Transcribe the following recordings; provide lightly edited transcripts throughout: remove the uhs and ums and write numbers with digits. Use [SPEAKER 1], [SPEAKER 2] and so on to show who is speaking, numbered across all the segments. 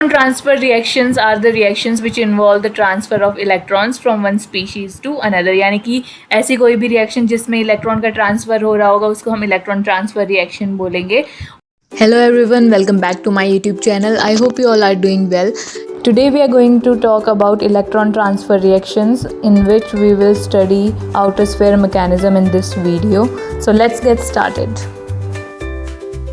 [SPEAKER 1] Transfer reactions are the reactions which involve the transfer of electrons from one species to another. यानी कि ऐसी कोई भी reaction जिसमें इलेक्ट्रॉन का ट्रांसफ़र हो रहा होगा उसको हम इलेक्ट्रॉन ट्रांसफ़र रिएक्शन बोलेंगे.
[SPEAKER 2] Hello everyone, welcome back to my YouTube channel. I hope you all are doing well. Today we are going to talk about electron transfer reactions, in which we will study outer sphere mechanism in this video. So let's get started.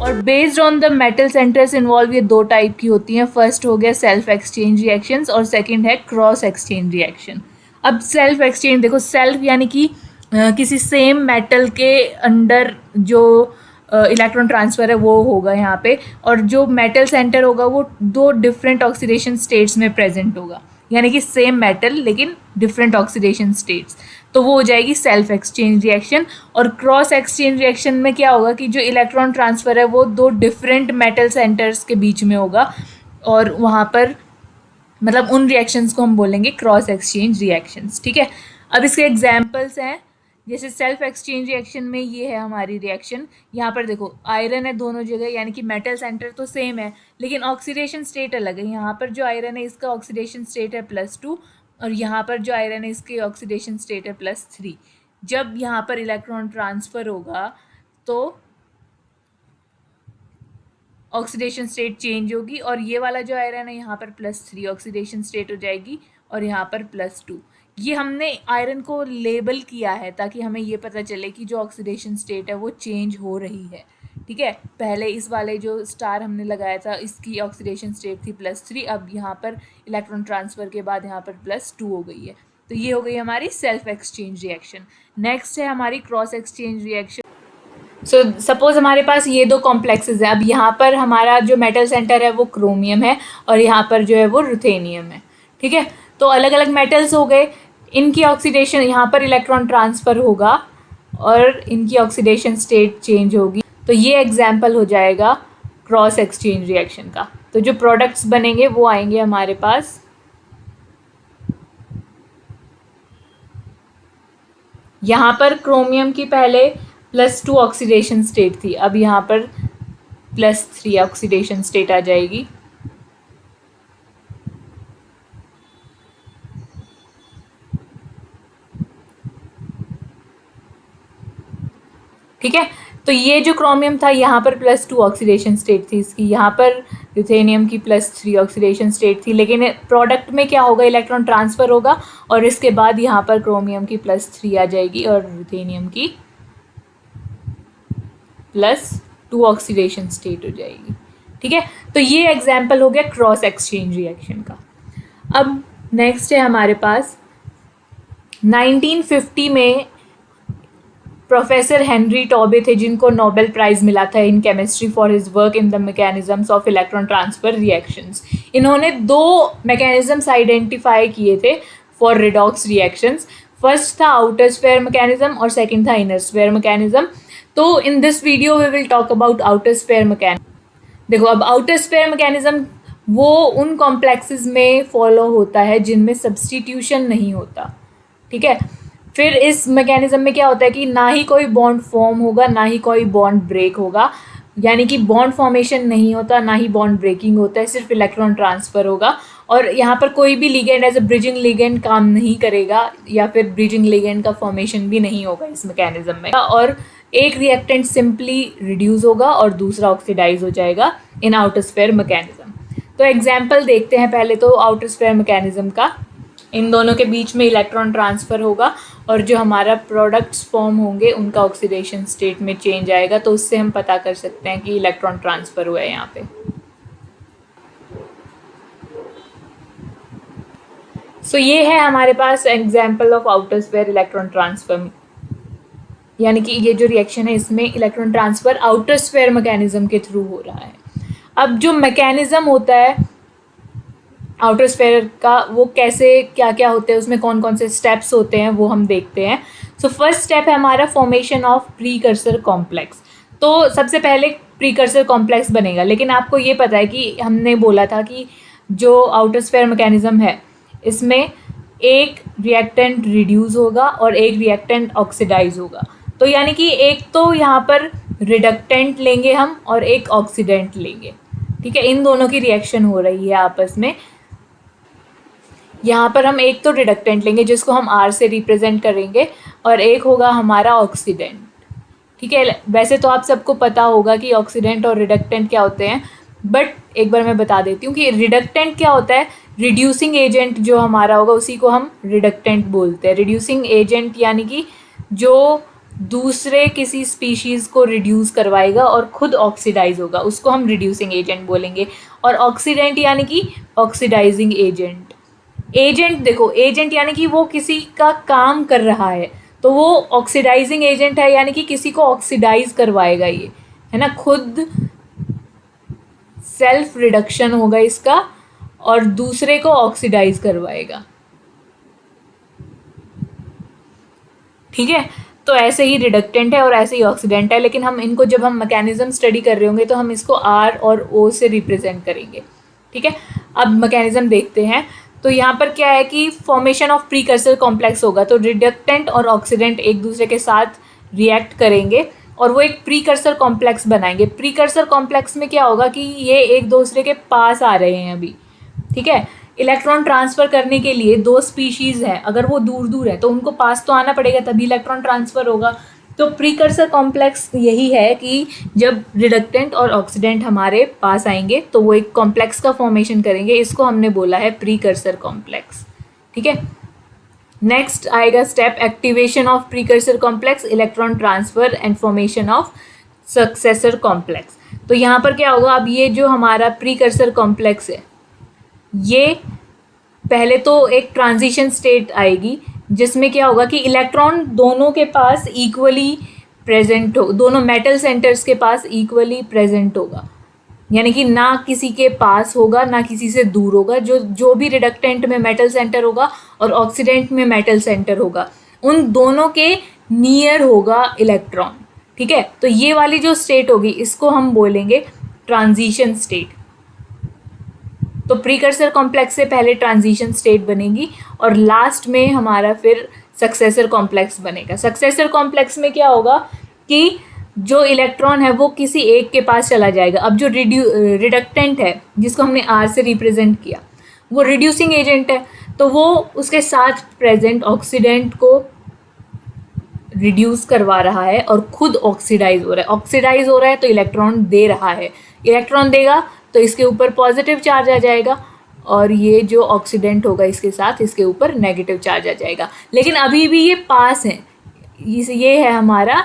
[SPEAKER 1] और based on the metal centres involve ये दो type की होती हैं. First हो गया self exchange reactions और second है क्रॉस एक्सचेंज रिएक्शन. अब सेल्फ एक्सचेंज देखो, सेल्फ यानी कि किसी सेम मेटल के अंडर जो इलेक्ट्रॉन ट्रांसफ़र है वो होगा यहाँ पे, और जो मेटल सेंटर होगा वो दो डिफरेंट ऑक्सीडेशन स्टेट्स में प्रेजेंट होगा. यानी कि सेम मेटल लेकिन डिफरेंट ऑक्सीडेशन स्टेट्स, तो वो हो जाएगी सेल्फ एक्सचेंज रिएक्शन. और क्रॉस एक्सचेंज रिएक्शन में क्या होगा कि जो इलेक्ट्रॉन ट्रांसफ़र है वो दो डिफरेंट मेटल सेंटर्स के बीच में होगा, और वहाँ पर मतलब उन रिएक्शंस को हम बोलेंगे क्रॉस एक्सचेंज रिएक्शंस. ठीक है, अब इसके एग्जांपल्स हैं. जैसे सेल्फ एक्सचेंज रिएक्शन में ये है हमारी रिएक्शन. यहाँ पर देखो आयरन है दोनों जगह, यानी कि मेटल सेंटर तो सेम है लेकिन ऑक्सीडेशन स्टेट अलग है. यहाँ पर जो आयरन है इसका ऑक्सीडेशन स्टेट है +2, और यहाँ पर जो आयरन है इसकी ऑक्सीडेशन स्टेट है +3. जब यहाँ पर इलेक्ट्रॉन ट्रांसफ़र होगा तो ऑक्सीडेशन स्टेट चेंज होगी, और ये वाला जो आयरन है यहाँ पर +3 ऑक्सीडेशन स्टेट हो जाएगी, और यहाँ पर +2. ये हमने आयरन को लेबल किया है ताकि हमें ये पता चले कि जो ऑक्सीडेशन स्टेट है वो चेंज हो रही है. ठीक है, पहले इस वाले जो स्टार हमने लगाया था इसकी ऑक्सीडेशन स्टेट थी +3, अब यहाँ पर इलेक्ट्रॉन ट्रांसफ़र के बाद यहाँ पर +2 हो गई है. तो ये हो गई हमारी सेल्फ एक्सचेंज रिएक्शन. नेक्स्ट है हमारी क्रॉस एक्सचेंज रिएक्शन. सो सपोज़ हमारे पास ये दो कॉम्प्लेक्सेस हैं. अब यहाँ पर हमारा जो मेटल सेंटर है वो क्रोमियम है और यहाँ पर जो है वो रुथेनियम है. ठीक है, तो अलग अलग मेटल्स हो गए, इनकी ऑक्सीडेशन, यहाँ पर इलेक्ट्रॉन ट्रांसफ़र होगा और इनकी ऑक्सीडेशन स्टेट चेंज होगी. तो ये एग्जाम्पल हो जाएगा क्रॉस एक्सचेंज रिएक्शन का. तो जो प्रोडक्ट्स बनेंगे वो आएंगे हमारे पास. यहाँ पर क्रोमियम की पहले +2 ऑक्सीडेशन स्टेट थी, अब यहाँ पर +3 ऑक्सीडेशन स्टेट आ जाएगी. ठीक है, तो ये जो क्रोमियम था यहाँ पर +2 ऑक्सीडेशन स्टेट थी इसकी, यहाँ पर यूथेनियम की +3 ऑक्सीडेशन स्टेट थी. लेकिन प्रोडक्ट में क्या होगा, इलेक्ट्रॉन ट्रांसफ़र होगा और इसके बाद यहाँ पर क्रोमियम की +3 आ जाएगी और यूथेनियम की +2 ऑक्सीडेशन स्टेट हो जाएगी. ठीक है, तो ये एग्जाम्पल हो गया क्रॉस एक्सचेंज रिएक्शन का. अब नेक्स्ट है हमारे पास 1950 में प्रोफेसर हेनरी टॉबे थे जिनको नोबेल प्राइज़ मिला था in chemistry for his work in the mechanisms of electron transfer reactions. इन्होंने दो मैकेनिज्म्स आइडेंटिफाई किए थे फॉर रिडॉक्स रिएक्शंस. फर्स्ट था आउटर स्फीयर मैकेनिज्म और सेकंड था इनर स्फीयर मैकेनिज्म. तो in this video we will talk about outer sphere mechanism. देखो, अब आउटर स्फीयर मैकेनिज्म वो उन कॉम्प्लेक्सेस में फॉलो होता है जिनमें सब्स्टिट्यूशन नहीं होता. ठीक है, फिर इस मैकेनिज्म में क्या होता है कि ना ही कोई बॉन्ड फॉर्म होगा ना ही कोई बॉन्ड ब्रेक होगा. यानी कि बॉन्ड फॉर्मेशन नहीं होता ना ही बॉन्ड ब्रेकिंग होता है, सिर्फ इलेक्ट्रॉन ट्रांसफ़र होगा. और यहाँ पर कोई भी ligand as a bridging ligand काम नहीं करेगा, या फिर ब्रिजिंग लिगेंड का फॉर्मेशन भी नहीं होगा इस मैकेनिज्म में. और एक रिएक्टेंट सिंपली रिड्यूस होगा और दूसरा ऑक्सीडाइज हो जाएगा इन आउटर स्फीयर मैकेनिज्म. तो एग्जाम्पल देखते हैं पहले तो आउटर स्फीयर मैकेनिज्म का. इन दोनों के बीच में इलेक्ट्रॉन ट्रांसफ़र होगा और जो हमारा प्रोडक्ट्स फॉर्म होंगे उनका ऑक्सीडेशन स्टेट में चेंज आएगा. तो उससे हम पता कर सकते हैं कि इलेक्ट्रॉन ट्रांसफ़र हुआ है यहाँ पे. सो ये है हमारे पास example of outer sphere electron transfer. यानी कि ये जो रिएक्शन है इसमें electron transfer outer sphere mechanism के थ्रू हो रहा है. अब जो मैकेनिज्म होता है आउटर स्फीयर का वो कैसे क्या क्या होते हैं, उसमें कौन कौन से स्टेप्स होते हैं वो हम देखते हैं. सो फर्स्ट स्टेप है हमारा फॉर्मेशन ऑफ प्रीकर्सर कॉम्प्लेक्स. तो सबसे पहले प्रीकर्सर कॉम्प्लेक्स बनेगा, लेकिन आपको ये पता है कि हमने बोला था कि जो आउटर स्फीयर मैकेनिज्म है इसमें एक रिएक्टेंट रिड्यूस होगा और एक रिएक्टेंट ऑक्सीडाइज होगा. तो यानी कि एक तो यहाँ पर रिडक्टेंट लेंगे हम और एक ऑक्सीडेंट लेंगे. ठीक है, इन दोनों की रिएक्शन हो रही है आपस में। यहाँ पर हम एक तो रिडक्टेंट लेंगे जिसको हम R से रिप्रेजेंट करेंगे, और एक होगा हमारा ऑक्सीडेंट। ठीक है, वैसे तो आप सबको पता होगा कि ऑक्सीडेंट और रिडक्टेंट क्या होते हैं, बट एक बार मैं बता देती हूँ कि रिडक्टेंट क्या होता है। रिड्यूसिंग एजेंट जो हमारा होगा उसी को हम रिडक्टेंट बोलते हैं। रिड्यूसिंग एजेंट यानी कि जो दूसरे किसी स्पीशीज़ को रिड्यूस करवाएगा और खुद ऑक्सीडाइज होगा, उसको हम रिड्यूसिंग एजेंट बोलेंगे। और ऑक्सीडेंट यानी कि ऑक्सीडाइजिंग एजेंट। एजेंट देखो, एजेंट यानी कि वो किसी का काम कर रहा है, तो वो ऑक्सीडाइजिंग एजेंट है, यानी कि किसी को ऑक्सीडाइज करवाएगा ये, है ना, खुद सेल्फ रिडक्शन होगा इसका और दूसरे को ऑक्सीडाइज करवाएगा। ठीक है, तो ऐसे ही रिडक्टेंट है और ऐसे ही ऑक्सीडेंट है, लेकिन हम इनको जब हम मैकेनिज्म स्टडी कर रहे होंगे तो हम इसको R और O से रिप्रेजेंट करेंगे। ठीक है, अब मैकेनिज्म देखते हैं। तो यहाँ पर क्या है कि फॉर्मेशन ऑफ प्रीकर्सर कॉम्प्लेक्स होगा, तो रिडक्टेंट और ऑक्सीडेंट एक दूसरे के साथ रिएक्ट करेंगे और वो एक प्रीकर्सर कॉम्प्लेक्स बनाएंगे। प्रीकर्सर कॉम्प्लेक्स में क्या होगा कि ये एक दूसरे के पास आ रहे हैं अभी। ठीक है, इलेक्ट्रॉन ट्रांसफ़र करने के लिए दो स्पीशीज़ हैं, अगर वो दूर दूर है तो उनको पास तो आना पड़ेगा, तभी इलेक्ट्रॉन ट्रांसफ़र होगा। तो प्रीकर्सर कॉम्प्लेक्स यही है कि जब रिडक्टेंट और ऑक्सीडेंट हमारे पास आएंगे तो वो एक कॉम्प्लेक्स का फॉर्मेशन करेंगे, इसको हमने बोला है प्रीकर्सर कॉम्प्लेक्स। ठीक है, नेक्स्ट आएगा step activation of precursor complex, electron transfer and formation of successor complex. तो यहाँ पर क्या होगा, अब ये जो हमारा प्रीकर्सर कॉम्प्लेक्स है, ये पहले तो एक ट्रांजिशन स्टेट आएगी जिसमें क्या होगा कि इलेक्ट्रॉन दोनों के पास इक्वली प्रेजेंट हो, दोनों मेटल सेंटर्स के पास इक्वली प्रेजेंट होगा, यानी कि ना किसी के पास होगा ना किसी से दूर होगा। जो भी रिडक्टेंट में मेटल सेंटर होगा और ऑक्सीडेंट में मेटल सेंटर होगा, उन दोनों के नियर होगा इलेक्ट्रॉन। ठीक है, तो ये वाली जो स्टेट होगी इसको हम बोलेंगे ट्रांजिशन स्टेट। तो प्रीकर्सर कॉम्प्लेक्स से पहले ट्रांजिशन स्टेट बनेगी और लास्ट में हमारा फिर सक्सेसर कॉम्प्लेक्स बनेगा। सक्सेसर कॉम्प्लेक्स में क्या होगा कि जो इलेक्ट्रॉन है वो किसी एक के पास चला जाएगा। अब जो रिडक्टेंट है जिसको हमने R से रिप्रेजेंट किया, वो रिड्यूसिंग एजेंट है, तो वो उसके साथ प्रेजेंट ऑक्सीडेंट को रिड्यूस करवा रहा है और खुद ऑक्सीडाइज हो रहा है। ऑक्सीडाइज हो रहा है तो इलेक्ट्रॉन दे रहा है, इलेक्ट्रॉन देगा तो इसके ऊपर पॉजिटिव चार्ज आ जाएगा और ये जो ऑक्सीडेंट होगा इसके साथ इसके ऊपर नेगेटिव चार्ज आ जाएगा। लेकिन अभी भी ये पास है, ये है हमारा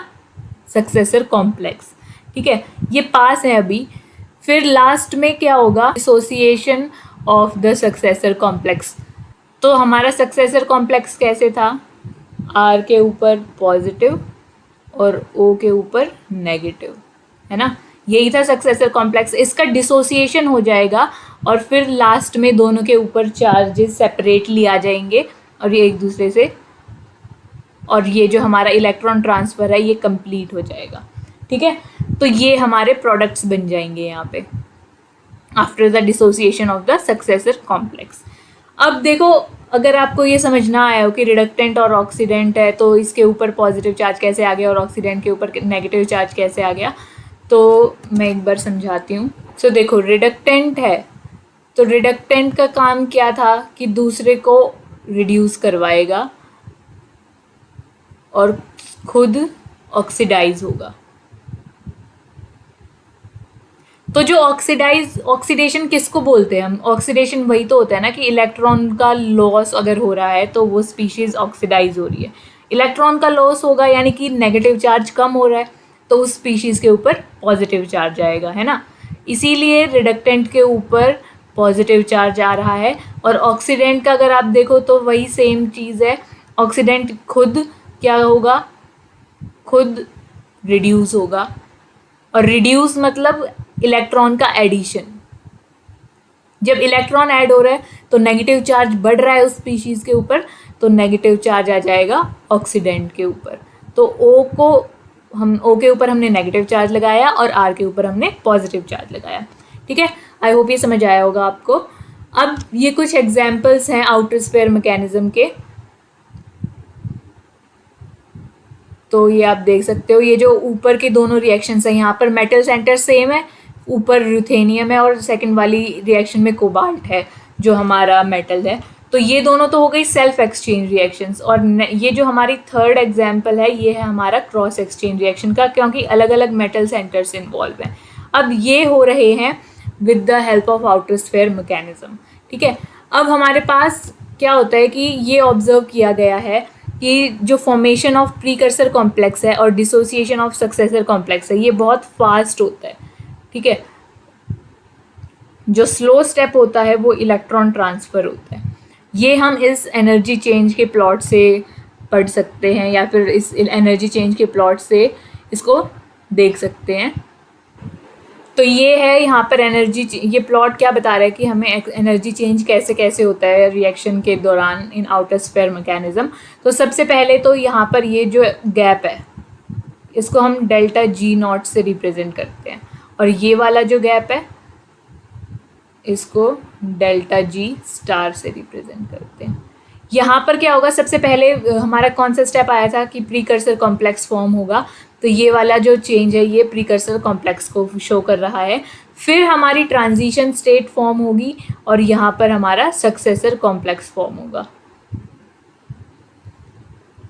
[SPEAKER 1] सक्सेसर कॉम्प्लेक्स। ठीक है, ये पास है अभी। फिर लास्ट में क्या होगा, dissociation of the successor complex. तो हमारा सक्सेसर कॉम्प्लेक्स कैसे था, R के ऊपर पॉजिटिव और O के ऊपर नेगेटिव, है ना, यही था सक्सेसर कॉम्प्लेक्स। इसका डिसोसिएशन हो जाएगा और फिर लास्ट में दोनों के ऊपर चार्जेस सेपरेटली आ जाएंगे और ये एक दूसरे से, और ये जो हमारा इलेक्ट्रॉन ट्रांसफ़र है ये कंप्लीट हो जाएगा। ठीक है, तो ये हमारे प्रोडक्ट्स बन जाएंगे यहाँ पे after the dissociation of the successor complex. अब देखो, अगर आपको ये समझ ना आया हो कि रिडक्टेंट और ऑक्सीडेंट है तो इसके ऊपर पॉजिटिव चार्ज कैसे आ गया और ऑक्सीडेंट के ऊपर नेगेटिव चार्ज कैसे आ गया, तो मैं एक बार समझाती हूँ। सो देखो, रिडक्टेंट है तो रिडक्टेंट का काम क्या था कि दूसरे को रिड्यूस करवाएगा और खुद ऑक्सीडाइज होगा। तो जो ऑक्सीडेशन किसको बोलते हैं हम, ऑक्सीडेशन वही तो होता है ना कि इलेक्ट्रॉन का लॉस अगर हो रहा है तो वो स्पीशीज़ ऑक्सीडाइज हो रही है। इलेक्ट्रॉन का लॉस होगा यानी कि नेगेटिव चार्ज कम हो रहा है तो उस स्पीशीज़ के ऊपर पॉजिटिव चार्ज आएगा, है ना, इसीलिए रिडक्टेंट के ऊपर पॉजिटिव चार्ज आ रहा है। और ऑक्सीडेंट का अगर आप देखो तो वही सेम चीज़ है, ऑक्सीडेंट खुद क्या होगा, खुद रिड्यूस होगा, और रिड्यूस मतलब इलेक्ट्रॉन का एडिशन। जब इलेक्ट्रॉन ऐड हो रहा है तो नेगेटिव चार्ज बढ़ रहा है उस स्पीशीज़ के ऊपर, तो नेगेटिव चार्ज आ जाएगा ऑक्सीडेंट के ऊपर। तो O के ऊपर हमने नेगेटिव चार्ज लगाया और R के ऊपर हमने पॉजिटिव चार्ज लगाया। ठीक है, आई होप ये समझ आया होगा आपको। अब ये कुछ एग्जाम्पल्स हैं आउटर स्फीयर मैकेनिज्म के, तो ये आप देख सकते हो, ये जो ऊपर के दोनों रिएक्शंस हैं, यहाँ पर मेटल सेंटर सेम है, ऊपर यूथेनियम है और सेकंड वाली रिएक्शन में कोबाल्ट है जो हमारा मेटल है। तो ये दोनों तो हो गई सेल्फ एक्सचेंज रिएक्शंस। और ये जो हमारी थर्ड एग्जांपल है ये है हमारा क्रॉस एक्सचेंज रिएक्शन का, क्योंकि अलग अलग मेटल सेंटर्स इन्वॉल्व हैं। अब ये हो रहे हैं with the help of outer sphere mechanism. ठीक है, अब हमारे पास क्या होता है कि ये ऑब्जर्व किया गया है कि जो फॉर्मेशन ऑफ प्रीकर्सर कॉम्प्लेक्स है और डिसोसिएशन ऑफ सक्सेसर कॉम्प्लेक्स है ये बहुत फास्ट होता है। ठीक है, जो स्लो स्टेप होता है वो इलेक्ट्रॉन ट्रांसफ़र होता है। ये हम इस एनर्जी चेंज के प्लॉट से पढ़ सकते हैं या फिर इस एनर्जी चेंज के प्लॉट से इसको देख सकते हैं। तो ये है यहाँ पर एनर्जी, ये प्लॉट क्या बता रहा है कि हमें एनर्जी चेंज कैसे कैसे होता है रिएक्शन के दौरान इन आउटर स्फीयर मैकेनिज्म। तो सबसे पहले तो यहाँ पर ये जो गैप है इसको हम डेल्टा जी नॉट से रिप्रेजेंट करते हैं, और ये वाला जो गैप है इसको डेल्टा जी स्टार से रिप्रेजेंट करते हैं। यहाँ पर क्या होगा, सबसे पहले हमारा कौन सा स्टेप आया था कि प्रीकर्सर कॉम्प्लेक्स फॉर्म होगा, तो ये वाला जो चेंज है ये प्रीकर्सर कॉम्प्लेक्स को शो कर रहा है। फिर हमारी ट्रांजिशन स्टेट फॉर्म होगी और यहाँ पर हमारा सक्सेसर कॉम्प्लेक्स फॉर्म होगा।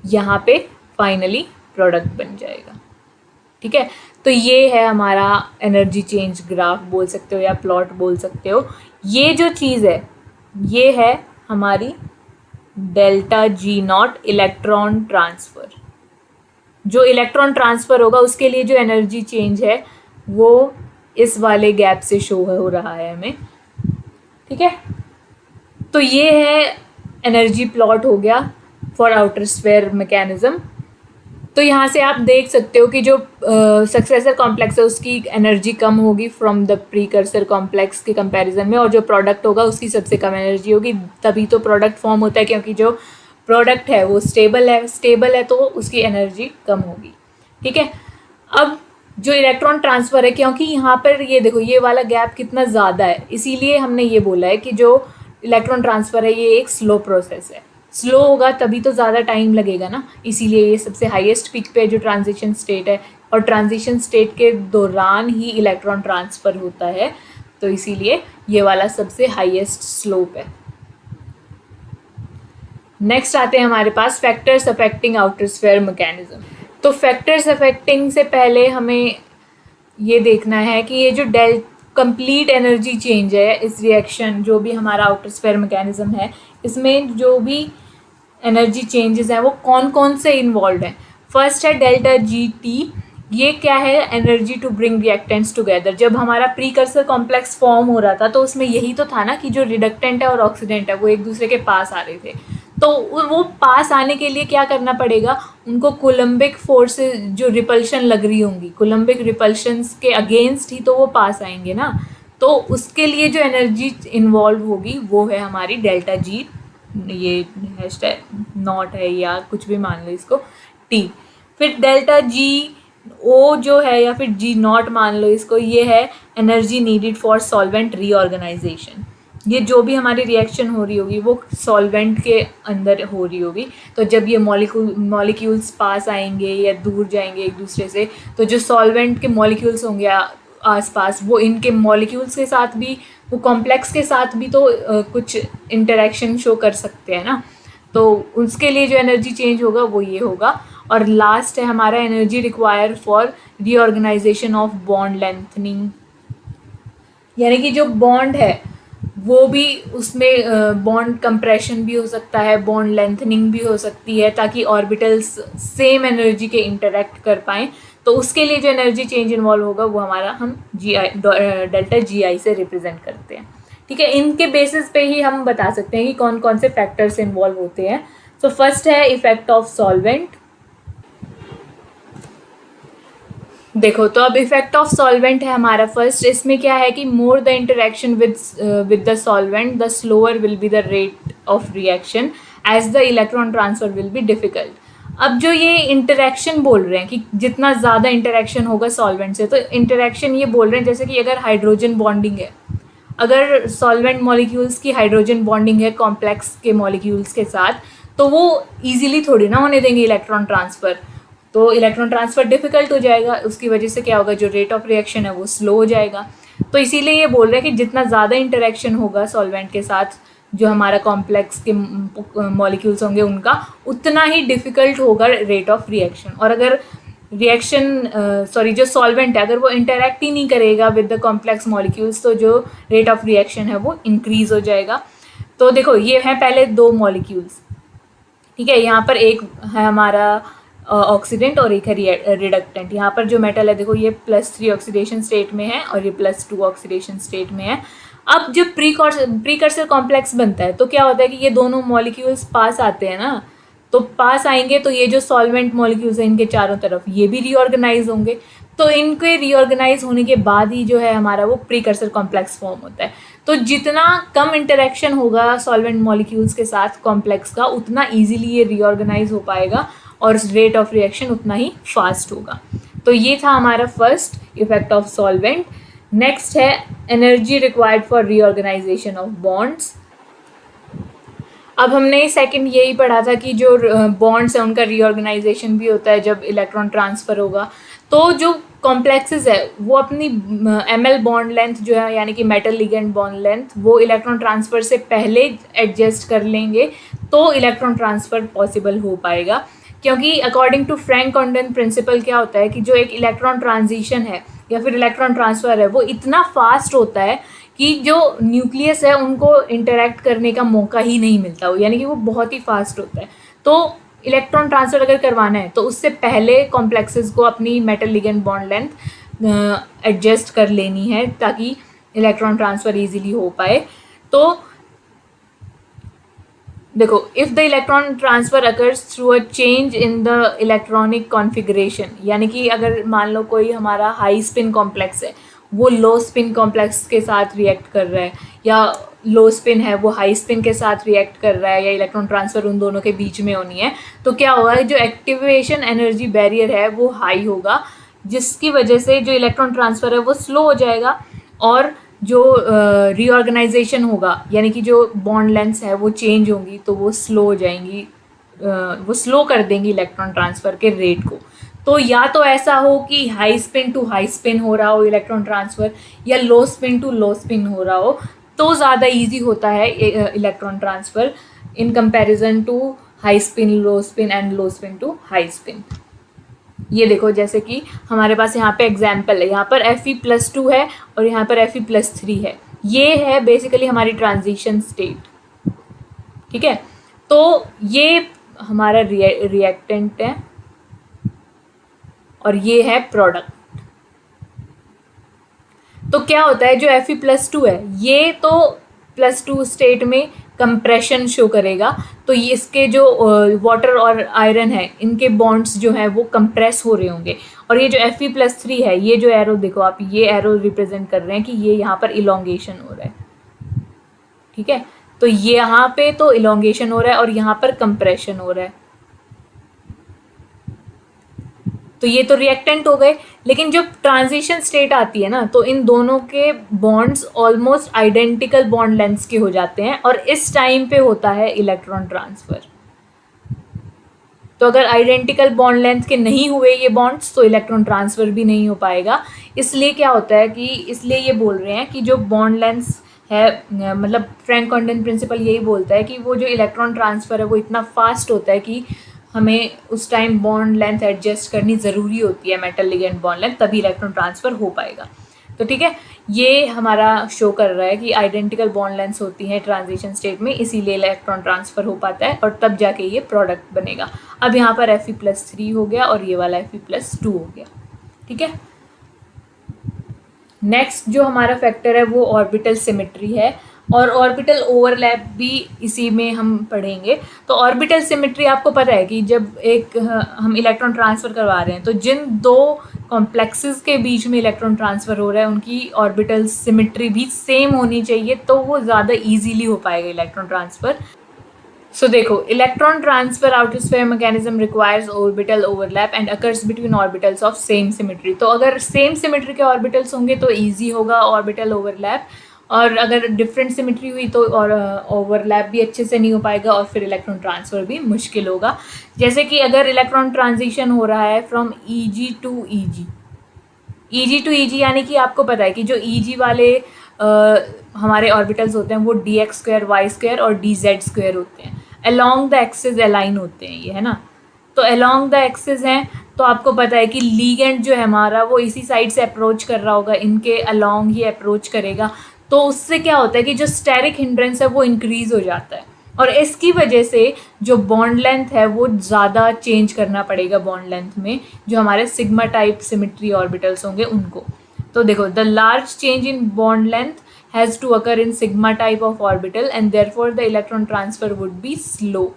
[SPEAKER 1] यहाँ पे फाइनली प्रोडक्ट बन जाएगा। ठीक है, तो ये है हमारा एनर्जी चेंज ग्राफ बोल सकते हो या प्लॉट बोल सकते हो। ये जो चीज़ है ये है हमारी delta G not electron transfer. जो इलेक्ट्रॉन ट्रांसफ़र होगा उसके लिए जो एनर्जी चेंज है वो इस वाले गैप से शो हो रहा है हमें। ठीक है, तो ये है एनर्जी प्लॉट हो गया फॉर आउटर स्फीयर मैकेनिज्म। तो यहाँ से आप देख सकते हो कि जो सक्सेसर कॉम्प्लेक्स है उसकी एनर्जी कम होगी फ्रॉम द प्रीकर्सर कॉम्प्लेक्स के कंपैरिजन में, और जो प्रोडक्ट होगा उसकी सबसे कम एनर्जी होगी। तभी तो प्रोडक्ट फॉर्म होता है, क्योंकि जो प्रोडक्ट है वो स्टेबल है तो उसकी एनर्जी कम होगी। ठीक है, अब जो इलेक्ट्रॉन ट्रांसफ़र है, क्योंकि यहाँ पर ये देखो ये वाला गैप कितना ज़्यादा है, इसीलिए हमने ये बोला है कि जो इलेक्ट्रॉन ट्रांसफ़र है ये एक स्लो प्रोसेस है। स्लो होगा तभी तो ज़्यादा टाइम लगेगा ना, इसीलिए ये सबसे हाईएस्ट पीक पे जो ट्रांजिशन स्टेट है, और ट्रांजिशन स्टेट के दौरान ही इलेक्ट्रॉन ट्रांसफ़र होता है, तो इसीलिए ये वाला सबसे हाईएस्ट स्लोप है। नेक्स्ट आते हैं हमारे पास factors affecting outer sphere mechanism. तो फैक्टर्स अफेक्टिंग से पहले हमें ये देखना है कि ये जो कंप्लीट एनर्जी चेंज है इस रिएक्शन, जो भी हमारा आउटर स्फीयर मैकेनिज्म है, इसमें जो भी एनर्जी चेंजेस हैं वो कौन कौन से इन्वॉल्व हैं। फर्स्ट है डेल्टा जी टी। ये क्या है, energy to bring reactants together. जब हमारा प्रीकर्सर कॉम्प्लेक्स फॉर्म हो रहा था तो उसमें यही तो था ना कि जो रिडक्टेंट है और ऑक्सीडेंट है वो एक दूसरे के पास आ रहे थे। तो वो पास आने के लिए क्या करना पड़ेगा, उनको कोलम्बिक फोर्सेस जो रिपल्शन लग रही होंगी, कोलम्बिक रिपल्शंस के अगेंस्ट ही तो वो पास आएंगे ना। तो उसके लिए जो एनर्जी इन्वॉल्व होगी वो है हमारी डेल्टा जी, ये हैशटैग नॉट है या कुछ भी मान लो इसको, टी। फिर डेल्टा जी ओ जो है या फिर जी नॉट मान लो इसको, ये है energy needed for solvent reorganisation. ये जो भी हमारी रिएक्शन हो रही होगी वो सॉल्वेंट के अंदर हो रही होगी, तो जब ये मॉलिक्यूल्स पास आएंगे या दूर जाएंगे एक दूसरे से, तो जो सॉल्वेंट के मॉलिक्यूल्स होंगे आसपास वो इनके मॉलिक्यूल्स के साथ भी, वो कॉम्प्लेक्स के साथ भी तो कुछ इंटरेक्शन शो कर सकते हैं ना। तो उसके लिए जो एनर्जी चेंज होगा वो ये होगा। और लास्ट है हमारा energy require for reorganisation of bond lengthening, यानी कि जो बॉन्ड है वो भी उसमें बॉन्ड कंप्रेशन भी हो सकता है, बॉन्ड लेंथनिंग भी हो सकती है, ताकि ऑर्बिटल्स सेम एनर्जी के इंटरेक्ट कर पाएँ। तो उसके लिए जो एनर्जी चेंज इन्वॉल्व होगा वो हमारा हम डेल्टा जी आई से रिप्रेजेंट करते हैं। ठीक है, इनके बेसिस पे ही हम बता सकते हैं कि कौन कौन से फैक्टर्स इन्वॉल्व होते हैं। तो फर्स्ट है इफेक्ट ऑफ सॉल्वेंट। देखो तो अब इफेक्ट ऑफ सॉल्वेंट है हमारा फर्स्ट। इसमें क्या है कि more the interaction with the solvent the slower will be the rate of reaction as the electron transfer will be difficult. अब जो ये इंटरेक्शन बोल रहे हैं कि जितना ज़्यादा इंटरेक्शन होगा सॉल्वेंट से, तो इंटरेक्शन ये बोल रहे हैं जैसे कि अगर हाइड्रोजन बॉन्डिंग है, अगर सॉल्वेंट मॉलिक्यूल्स की हाइड्रोजन बॉन्डिंग है कॉम्प्लेक्स के मॉलिक्यूल्स के साथ, तो वो ईजिली थोड़ी ना होने देंगे इलेक्ट्रॉन ट्रांसफ़र, तो इलेक्ट्रॉन ट्रांसफ़र डिफिकल्ट हो जाएगा। उसकी वजह से क्या होगा, जो रेट ऑफ रिएक्शन है वो स्लो हो जाएगा। तो इसीलिए ये बोल रहे हैं कि जितना ज़्यादा इंटरेक्शन होगा सॉल्वेंट के साथ जो हमारा कॉम्प्लेक्स के मॉलिक्यूल्स होंगे उनका, उतना ही डिफ़िकल्ट होगा रेट ऑफ रिएक्शन। और अगर जो सॉल्वेंट है अगर वो इंटरेक्ट ही नहीं करेगा विद द कॉम्प्लेक्स मॉलिक्यूल्स, तो जो रेट ऑफ रिएक्शन है वो इंक्रीज़ हो जाएगा। तो देखो ये हैं पहले दो मॉलिक्यूल्स, ठीक है। यहाँ पर एक है हमारा ऑक्सीडेंट और एक है रिडक्टेंट। यहाँ पर जो मेटल है देखो ये +3 ऑक्सीडेशन स्टेट में है और ये +2 ऑक्सीडेशन स्टेट में है। अब जब प्रीकर्सर कॉम्प्लेक्स बनता है तो क्या होता है कि ये दोनों मॉलिक्यूल्स पास आते हैं ना, तो पास आएंगे तो ये जो सॉल्वेंट मॉलिक्यूल्स हैं इनके चारों तरफ ये भी रीऑर्गेनाइज होंगे। तो इनके रीऑर्गेनाइज होने के बाद ही जो है हमारा वो प्रीकर्सर कॉम्प्लेक्स फॉर्म होता है। तो जितना कम इंटरेक्शन होगा सॉल्वेंट मॉलिक्यूल्स के साथ कॉम्प्लेक्स का, उतना ईजिली ये रीऑर्गेनाइज हो पाएगा और रेट ऑफ रिएक्शन उतना ही फास्ट होगा। तो ये था हमारा first effect of solvent. Next है energy required for reorganisation of bonds. अब हमने सेकंड यही पढ़ा था कि जो बॉन्ड्स हैं उनका रीऑर्गेनाइजेशन भी होता है जब इलेक्ट्रॉन ट्रांसफ़र होगा। तो जो कॉम्प्लेक्सेस है वो अपनी ml बॉन्ड लेंथ जो है यानी कि मेटल लिगेंड बॉन्ड लेंथ वो इलेक्ट्रॉन ट्रांसफ़र से पहले एडजस्ट कर लेंगे, तो इलेक्ट्रॉन ट्रांसफ़र पॉसिबल हो पाएगा। क्योंकि according to Frank Condon principal क्या होता है कि जो एक इलेक्ट्रॉन ट्रांजिशन है या फिर इलेक्ट्रॉन ट्रांसफ़र है वो इतना फास्ट होता है कि जो न्यूक्लियस है उनको इंटरेक्ट करने का मौका ही नहीं मिलता, यानी कि वो बहुत ही फास्ट होता है। तो इलेक्ट्रॉन ट्रांसफ़र अगर करवाना है तो उससे पहले कॉम्प्लेक्सेस को अपनी metal ligand bond length adjust कर लेनी है ताकि इलेक्ट्रॉन ट्रांसफ़र इजीली हो पाए। तो देखो, if the electron transfer occurs through a change in the electronic configuration, यानी कि अगर मान लो कोई हमारा हाई स्पिन कॉम्प्लेक्स है वो लो स्पिन कॉम्प्लेक्स के साथ रिएक्ट कर रहा है, या लो स्पिन है वो हाई स्पिन के साथ रिएक्ट कर रहा है, या इलेक्ट्रॉन ट्रांसफ़र उन दोनों के बीच में होनी है, तो क्या होगा जो एक्टिवेशन एनर्जी बैरियर है वो हाई होगा, जिसकी वजह से जो इलेक्ट्रॉन ट्रांसफ़र है वो स्लो हो जाएगा और जो रीऑर्गेनाइजेशन होगा यानी कि जो बॉन्ड लेंथ्स है वो चेंज होंगी तो वो स्लो हो जाएंगी, वो स्लो कर देंगी इलेक्ट्रॉन ट्रांसफ़र के रेट को। तो या तो ऐसा हो कि high spin to high spin हो रहा हो इलेक्ट्रॉन ट्रांसफ़र, या low spin to low spin हो रहा हो, तो ज़्यादा इजी होता है electron transfer in comparison to high spin low spin and low spin to high spin. ये देखो जैसे कि हमारे पास यहाँ पे एग्जाम्पल है, यहाँ पर Fe+2 है और यहाँ पर Fe+3 है। ये है बेसिकली हमारी ट्रांजिशन स्टेट, ठीक है। तो ये हमारा रिएक्टेंट है और ये है प्रोडक्ट। तो क्या होता है जो Fe+2 है ये तो +2 स्टेट में कंप्रेशन शो करेगा, तो ये इसके जो वाटर और आयरन है इनके बॉन्ड्स जो है वो कंप्रेस हो रहे होंगे। और ये जो Fe+3 है, ये जो एरो देखो आप, ये एरो रिप्रेजेंट कर रहे हैं कि ये यहाँ पर इलोंगेशन हो रहा है, ठीक है। तो ये यहाँ पे तो इलोंगेशन हो रहा है और यहाँ पर कंप्रेशन हो रहा है, तो ये तो रिएक्टेंट हो गए। लेकिन जब ट्रांजिशन स्टेट आती है ना तो इन दोनों के bonds almost identical bond lengths के हो जाते हैं और इस टाइम पे होता है इलेक्ट्रॉन ट्रांसफ़र। तो अगर आइडेंटिकल बॉन्ड लेंथ के नहीं हुए ये बॉन्ड्स तो इलेक्ट्रॉन ट्रांसफ़र भी नहीं हो पाएगा। इसलिए क्या होता है कि इसलिए ये बोल रहे हैं कि जो बॉन्ड लेंथ्स है, मतलब फ्रैंक कोंडन प्रिंसिपल यही बोलता है कि वो जो इलेक्ट्रॉन ट्रांसफ़र है वो इतना फास्ट होता है कि हमें उस टाइम बॉन्ड लेंथ एडजस्ट करनी ज़रूरी होती है, मेटल लिगेंड बॉन्ड लेंथ, तभी इलेक्ट्रॉन ट्रांसफ़र हो पाएगा। तो ठीक है, ये हमारा शो कर रहा है कि आइडेंटिकल बॉन्ड लेंथ्स होती हैं ट्रांजिशन स्टेट में, इसीलिए इलेक्ट्रॉन ट्रांसफ़र हो पाता है और तब जाके ये प्रोडक्ट बनेगा। अब यहाँ पर Fe+3 हो गया और ये वाला Fe+2 हो गया, ठीक है। नेक्स्ट जो हमारा फैक्टर है वो ऑर्बिटल सिमेट्री है और ऑर्बिटल ओवरलैप भी इसी में हम पढ़ेंगे। तो ऑर्बिटल सिमेट्री आपको पता है कि जब एक हम इलेक्ट्रॉन ट्रांसफ़र करवा रहे हैं तो जिन दो कॉम्प्लेक्सेस के बीच में इलेक्ट्रॉन ट्रांसफ़र हो रहा है उनकी ऑर्बिटल सिमेट्री भी सेम होनी चाहिए, तो वो ज़्यादा ईजीली हो पाएगा इलेक्ट्रॉन ट्रांसफ़र। सो देखो, electron transfer outer sphere mechanism requires orbital overlap and occurs between orbitals of same symmetry. तो अगर सेम सिमेट्री के ऑर्बिटल्स होंगे तो इजी होगा ऑर्बिटल ओवरलैप, और अगर डिफरेंट सिमेट्री हुई तो और ओवरलैप भी अच्छे से नहीं हो पाएगा और फिर इलेक्ट्रॉन ट्रांसफ़र भी मुश्किल होगा। जैसे कि अगर इलेक्ट्रॉन ट्रांजिशन हो रहा है from Eg to Eg, EG यानी कि आपको पता है कि जो EG वाले हमारे ऑर्बिटल्स होते हैं वो dx² y² और dz² होते हैं, अलोंग द एक्सिस अलाइन होते हैं ये, है ना। तो अलोंग द एक्सिस हैं, तो आपको पता है कि लीगेंड जो है हमारा वो इसी साइड से अप्रोच कर रहा होगा, इनके अलोंग ही अप्रोच करेगा। तो उससे क्या होता है कि जो स्टेरिक हिंड्रेंस है वो इंक्रीज हो जाता है, और इसकी वजह से जो बॉन्ड लेंथ है वो ज़्यादा चेंज करना पड़ेगा बॉन्ड लेंथ में, जो हमारे सिग्मा टाइप सिमेट्री ऑर्बिटल्स होंगे उनको। तो देखो, the large change in bond length has to occur in sigma type of orbital and therefore the electron transfer would be slow.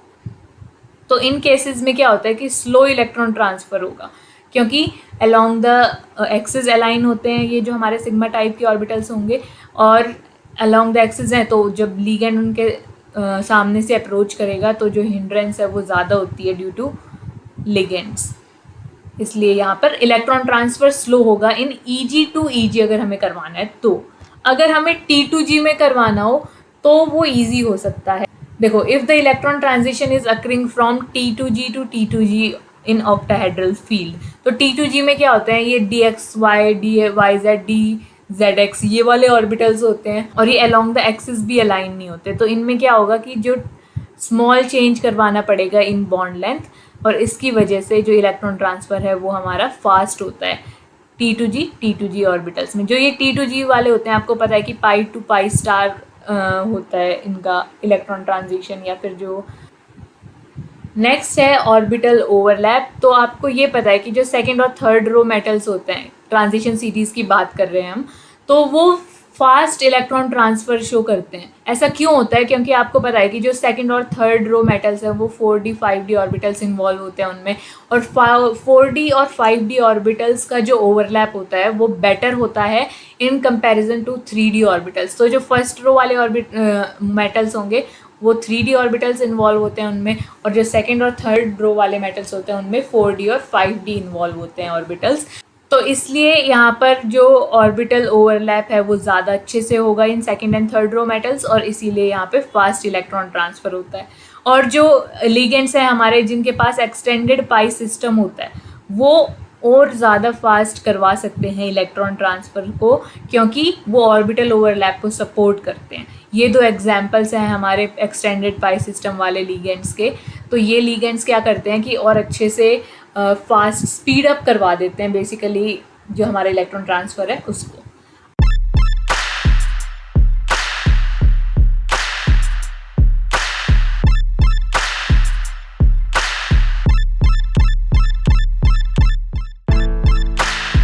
[SPEAKER 1] तो इन केसेस में क्या होता है कि स्लो इलेक्ट्रॉन ट्रांसफ़र होगा, क्योंकि अलोंग द एक्सिस अलाइन होते हैं ये जो हमारे सिग्मा टाइप के ऑर्बिटल्स होंगे, और अलोंग द एक्सिस हैं, तो जब लीगेंड उनके सामने से अप्रोच करेगा तो जो हिंड्रेंस है वो ज़्यादा होती है ड्यू टू लिगेंड्स, इसलिए यहाँ पर इलेक्ट्रॉन ट्रांसफ़र स्लो होगा इन EG to EG अगर हमें करवाना है। तो अगर हमें T to G में करवाना हो तो वो ईजी हो सकता है। देखो, if the electron transition is occurring from T to G to T to G in octahedral field, तो T to G में क्या होता है, ये dxy dyz dzx ये वाले ऑर्बिटल्स होते हैं, और ये अलोंग द एक्सिस भी अलाइन नहीं होते। तो इनमें क्या होगा कि जो स्मॉल चेंज करवाना पड़ेगा इन बॉन्ड लेंथ, और इसकी वजह से जो इलेक्ट्रॉन ट्रांसफ़र है वो हमारा फास्ट होता है T to G ऑर्बिटल्स में। जो ये T to G वाले होते हैं, आपको पता है कि पाई टू पाई स्टार होता है इनका इलेक्ट्रॉन ट्रांजिशन, या फिर जो नेक्स्ट है ऑर्बिटल ओवरलैप। तो आपको ये पता है कि जो सेकंड और थर्ड रो मेटल्स होते हैं, ट्रांजिशन सीरीज़ की बात कर रहे हैं हम, तो वो फास्ट इलेक्ट्रॉन ट्रांसफ़र शो करते हैं। ऐसा क्यों होता है? क्योंकि आपको पता है कि जो सेकंड और थर्ड रो मेटल्स हैं वो 4d 5d ऑर्बिटल्स इन्वॉल्व होते हैं उनमें, और 4d और 5d ऑर्बिटल्स का जो ओवरलैप होता है वो बेटर होता है इन कंपैरिजन टू 3d ऑर्बिटल्स। तो जो फर्स्ट रो वाले मेटल्स होंगे वो 3d ऑर्बिटल्स इन्वॉल्व होते हैं उनमें, और जो सेकंड और थर्ड रो वाले मेटल्स होते हैं उनमें 4d और 5d इन्वॉल्व होते हैं ऑर्बिटल्स। तो इसलिए यहाँ पर जो ऑर्बिटल ओवरलैप है वो ज़्यादा अच्छे से होगा in second and third row metals, और इसीलिए यहाँ पे फास्ट इलेक्ट्रॉन ट्रांसफ़र होता है। और जो लिगेंड्स हैं हमारे जिनके पास एक्सटेंडेड पाई सिस्टम होता है, वो और ज़्यादा फास्ट करवा सकते हैं इलेक्ट्रॉन ट्रांसफ़र को, क्योंकि वो ऑर्बिटल ओवरलैप को सपोर्ट करते हैं। ये दो एग्जांपल्स हैं हमारे एक्सटेंडेड पाई सिस्टम वाले लिगेंड्स के। तो ये लिगेंड्स क्या करते हैं कि और अच्छे से फास्ट स्पीड अप करवा देते हैं बेसिकली जो हमारा इलेक्ट्रॉन ट्रांसफ़र है उसको।